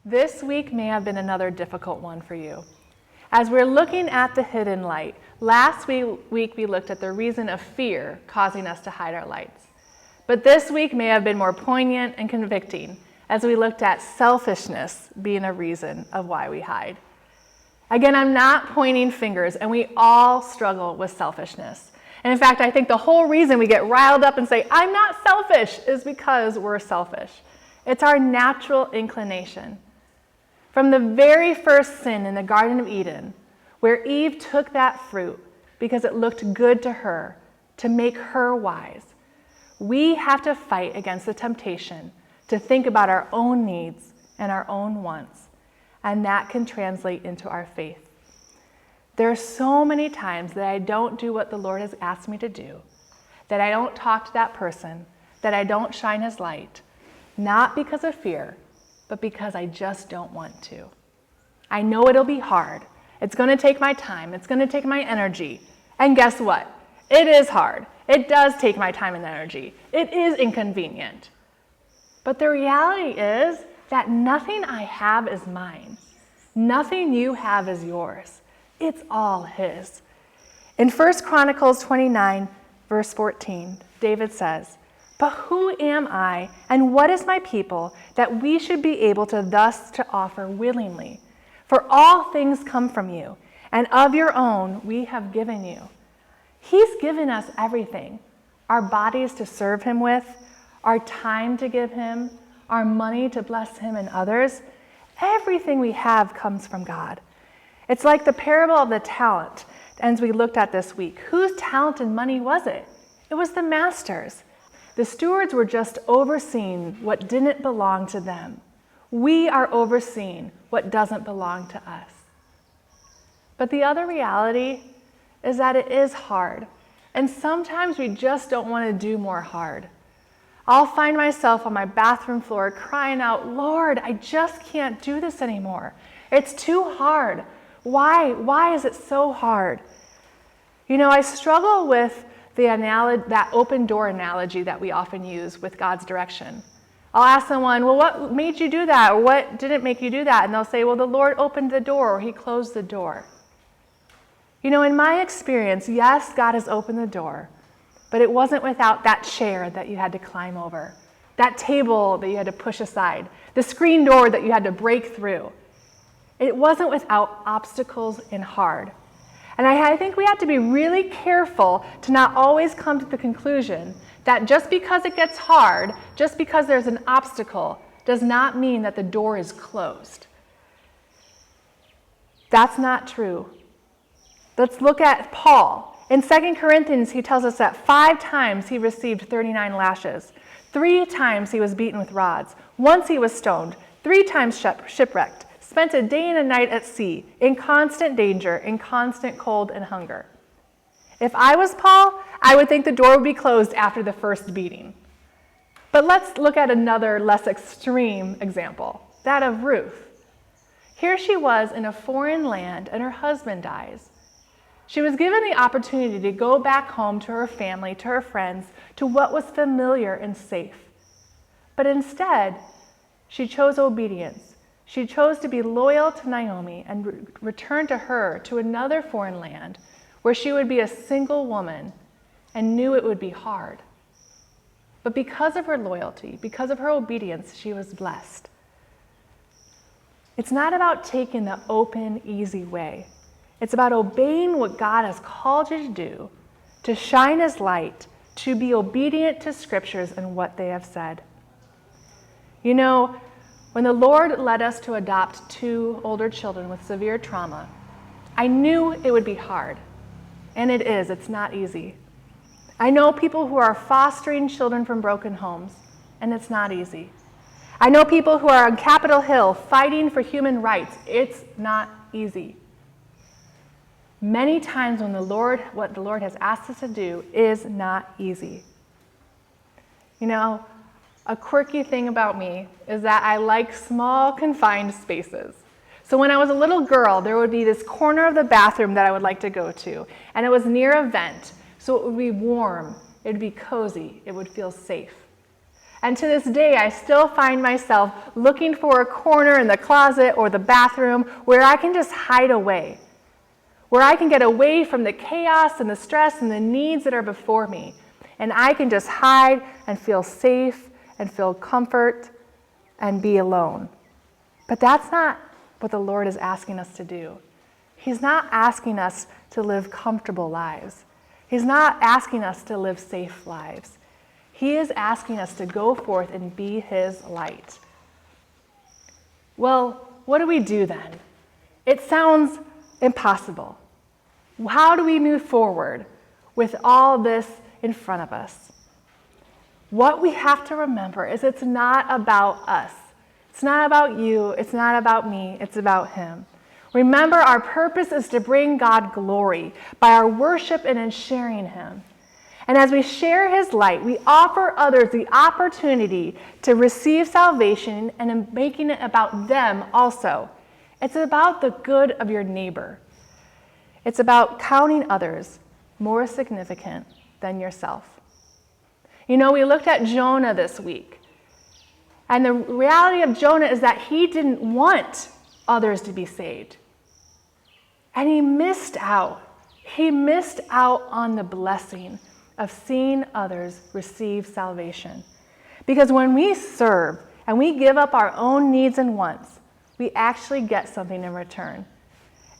This week may have been another difficult one for you. As we're looking at the hidden light, last week we looked at the reason of fear causing us to hide our lights. But this week may have been more poignant and convicting as we looked at selfishness being a reason of why we hide. Again, I'm not pointing fingers, and we all struggle with selfishness. And in fact, I think the whole reason we get riled up and say, I'm not selfish, is because we're selfish. It's our natural inclination. From the very first sin in the Garden of Eden, where Eve took that fruit because it looked good to her, to make her wise, we have to fight against the temptation to think about our own needs and our own wants, and that can translate into our faith. There are so many times that I don't do what the Lord has asked me to do, that I don't talk to that person, that I don't shine His light, not because of fear, but because I just don't want to. I know it'll be hard. It's going to take my time. It's going to take my energy. And guess what? It is hard. It does take my time and energy. It is inconvenient. But the reality is that nothing I have is mine. Nothing you have is yours. It's all His. In 1 Chronicles 29, verse 14, David says, "But who am I, and what is my people, that we should be able to thus to offer willingly? For all things come from you, and of your own we have given you." He's given us everything. Our bodies to serve Him with, our time to give Him, our money to bless Him and others. Everything we have comes from God. It's like the parable of the talent, as we looked at this week. Whose talent and money was it? It was the master's. The stewards were just overseeing what didn't belong to them. We are overseeing what doesn't belong to us. But the other reality is that it is hard. And sometimes we just don't want to do more hard. I'll find myself on my bathroom floor crying out, "Lord, I just can't do this anymore. It's too hard. Why? Why is it so hard?" You know, I struggle with that open door analogy that we often use with God's direction. I'll ask someone, "Well, what made you do that?" Or "What didn't make you do that?" And they'll say, "Well, the Lord opened the door," or "He closed the door." You know, in my experience, yes, God has opened the door, but it wasn't without that chair that you had to climb over, that table that you had to push aside, the screen door that you had to break through. It wasn't without obstacles and hard. And I think we have to be really careful to not always come to the conclusion that just because it gets hard, just because there's an obstacle, does not mean that the door is closed. That's not true. Let's look at Paul. In 2 Corinthians, he tells us that 5 times he received 39 lashes. 3 times he was beaten with rods. Once he was stoned. 3 times shipwrecked. Spent a day and a night at sea, in constant danger, in constant cold and hunger. If I was Paul, I would think the door would be closed after the first beating. But let's look at another less extreme example, that of Ruth. Here she was in a foreign land and her husband dies. She was given the opportunity to go back home to her family, to her friends, to what was familiar and safe. But instead, she chose obedience. She chose to be loyal to Naomi and return to her to another foreign land where she would be a single woman and knew it would be hard. But because of her loyalty, because of her obedience, she was blessed. It's not about taking the open, easy way. It's about obeying what God has called you to do, to shine His light, to be obedient to scriptures and what they have said. You know, when the Lord led us to adopt 2 older children with severe trauma, I knew it would be hard. And it is. It's not easy. I know people who are fostering children from broken homes, and it's not easy. I know people who are on Capitol Hill fighting for human rights. It's not easy. Many times what the Lord has asked us to do is not easy. You know, a quirky thing about me is that I like small, confined spaces. So when I was a little girl, there would be this corner of the bathroom that I would like to go to, and it was near a vent, so it would be warm, it would be cozy, it would feel safe. And to this day, I still find myself looking for a corner in the closet or the bathroom where I can just hide away, where I can get away from the chaos and the stress and the needs that are before me. And I can just hide and feel safe and feel comfort and be alone. But that's not what the Lord is asking us to do. He's not asking us to live comfortable lives. He's not asking us to live safe lives. He is asking us to go forth and be his light. Well, what do we do then? It sounds impossible. How do we move forward with all this in front of us? What we have to remember is it's not about us. It's not about you. It's not about me. It's about him. Remember, our purpose is to bring God glory by our worship and in sharing him. And as we share his light, we offer others the opportunity to receive salvation and in making it about them also. It's about the good of your neighbor. It's about counting others more significant than yourself. You know, we looked at Jonah this week. And the reality of Jonah is that he didn't want others to be saved. And he missed out. He missed out on the blessing of seeing others receive salvation. Because when we serve and we give up our own needs and wants, we actually get something in return.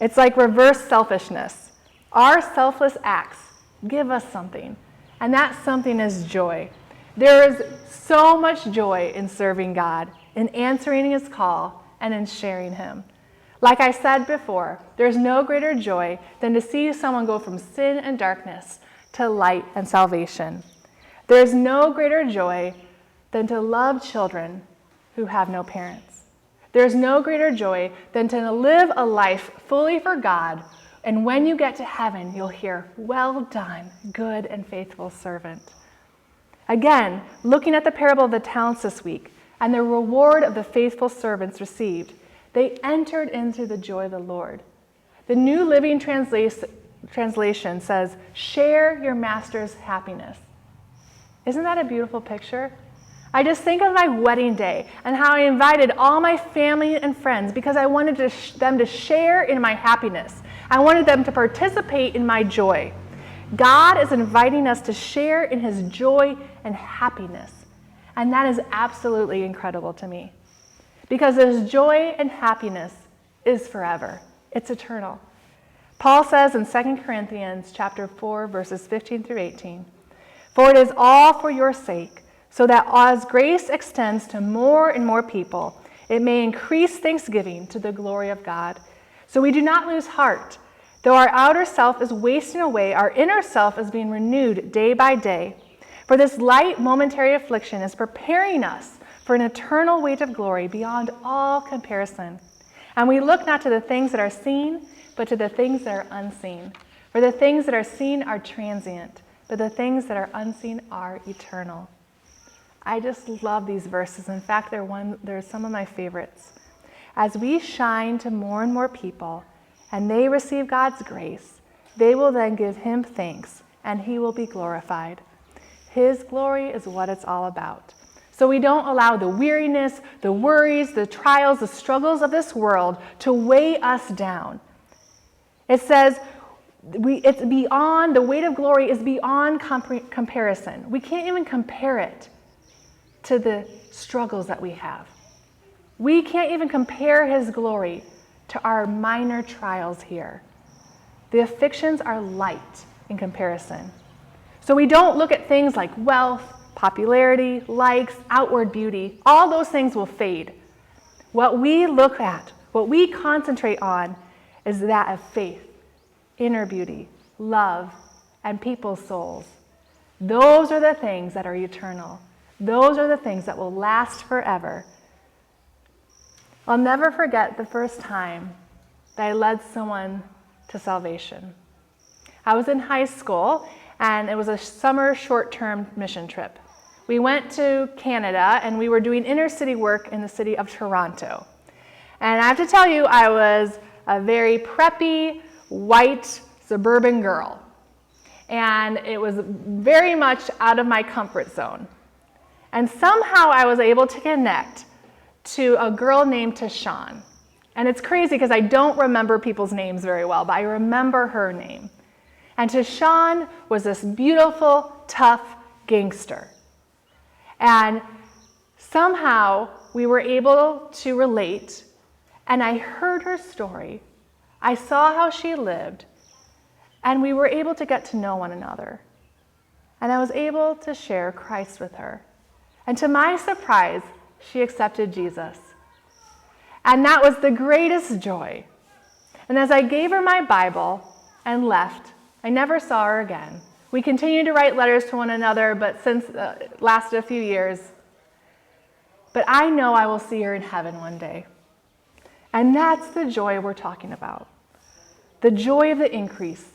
It's like reverse selfishness. Our selfless acts give us something, and that something is joy. There is so much joy in serving God, in answering his call, and in sharing him. Like I said before, there's no greater joy than to see someone go from sin and darkness to light and salvation. There's no greater joy than to love children who have no parents. There's no greater joy than to live a life fully for God, and when you get to heaven, you'll hear, "Well done, good and faithful servant." Again, looking at the parable of the talents this week and the reward of the faithful servants received, they entered into the joy of the Lord. The New Living Translation says, "Share your master's happiness." Isn't that a beautiful picture? I just think of my wedding day and how I invited all my family and friends because I wanted them to share in my happiness. I wanted them to participate in my joy. God is inviting us to share in his joy and happiness. And that is absolutely incredible to me. Because his joy and happiness is forever. It's eternal. Paul says in 2 Corinthians chapter 4, verses 15 through 18, "For it is all for your sake, so that as grace extends to more and more people, it may increase thanksgiving to the glory of God. So we do not lose heart. Though our outer self is wasting away, our inner self is being renewed day by day. For this light momentary affliction is preparing us for an eternal weight of glory beyond all comparison. And we look not to the things that are seen, but to the things that are unseen. For the things that are seen are transient, but the things that are unseen are eternal." I just love these verses. In fact, they're some of my favorites. As we shine to more and more people, and they receive God's grace, they will then give him thanks, and he will be glorified. His glory is what it's all about. So we don't allow the weariness, the worries, the trials, the struggles of this world to weigh us down. It says it's beyond, the weight of glory is beyond comparison. We can't even compare it to the struggles that we have. We can't even compare his glory to our minor trials here. The afflictions are light in comparison. So we don't look at things like wealth, popularity, likes, outward beauty. All those things will fade. What we look at, what we concentrate on, is that of faith, inner beauty, love, and people's souls. Those are the things that are eternal. Those are the things that will last forever. I'll never forget the first time that I led someone to salvation. I was in high school, and it was a summer short-term mission trip. We went to Canada, and we were doing inner-city work in the city of Toronto. And I have to tell you, I was a very preppy, white, suburban girl. And it was very much out of my comfort zone. And somehow I was able to connect to a girl named Tashawn. And it's crazy because I don't remember people's names very well, but I remember her name. And Tashawn was this beautiful, tough gangster. And somehow we were able to relate, and I heard her story. I saw how she lived, and we were able to get to know one another. And I was able to share Christ with her. And to my surprise, she accepted Jesus. And that was the greatest joy. And as I gave her my Bible and left, I never saw her again. We continued to write letters to one another, but since it lasted a few years. But I know I will see her in heaven one day. And that's the joy we're talking about. The joy of the increase,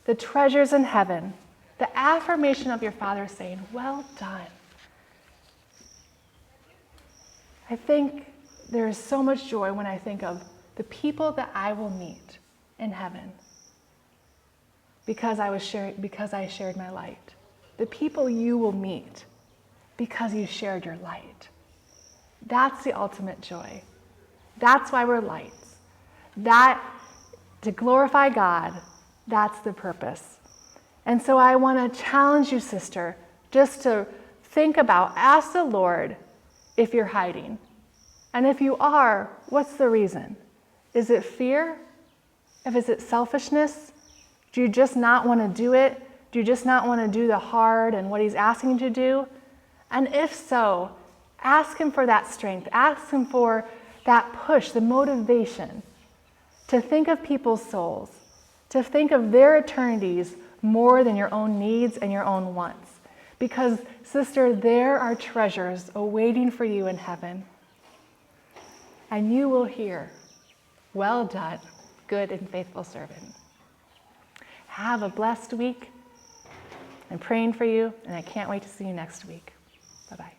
the treasures in heaven, the affirmation of your Father saying, well done. I think there is so much joy when I think of the people that I will meet in heaven because I shared my light. The people you will meet because you shared your light. That's the ultimate joy. That's why we're lights. That, to glorify God, that's the purpose. And so I want to challenge you, sister, just to think about, ask the Lord if you're hiding. And if you are, what's the reason? Is it fear? Is it selfishness? Do you just not want to do it? Do you just not want to do the hard and what he's asking you to do? And if so, ask him for that strength. Ask him for that push, the motivation to think of people's souls, to think of their eternities more than your own needs and your own wants. Because, sister, there are treasures awaiting for you in heaven. And you will hear, well done, good and faithful servant. Have a blessed week. I'm praying for you, and I can't wait to see you next week. Bye-bye.